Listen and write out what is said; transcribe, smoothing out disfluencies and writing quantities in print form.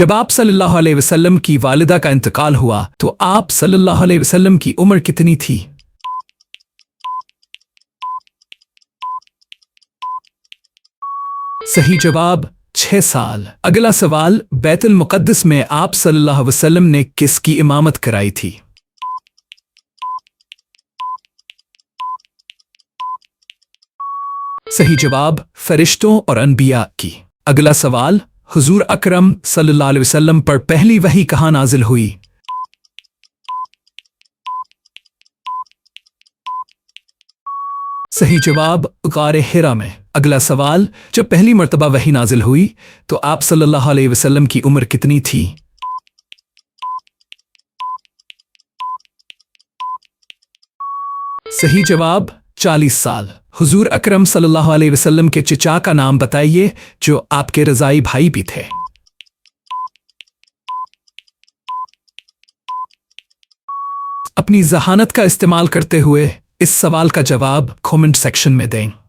जब आप सल्लल्लाहु अलैहि वसल्लम की वालिदा का इंतकाल हुआ तो आप सल्लल्लाहु अलैहि वसल्लम की उम्र कितनी थी? सही जवाब 6 साल। अगला सवाल, बैतुल मुक़द्दस में आप सल्लल्लाहु अलैहि वसल्लम ने किसकी इमामत कराई थी? सही जवाब फरिश्तों और अनबिया की। अगला सवाल, हुजूर अकरम सल्लल्लाहु अलैहि वसल्लम पर पहली वही कहाँ नाजिल हुई? सही जवाब गारे हिरा में। अगला सवाल, जब पहली मर्तबा वही नाजिल हुई तो आप सल्लल्लाहु अलैहि वसल्लम की उम्र कितनी थी? सही जवाब 40 साल। हुजूर अकरम सल्लल्लाहु अलैहि वसल्लम के चचा का नाम बताइए जो आपके रज़ाई भाई भी थे। अपनी जहानत का इस्तेमाल करते हुए इस सवाल का जवाब कमेंट सेक्शन में दें।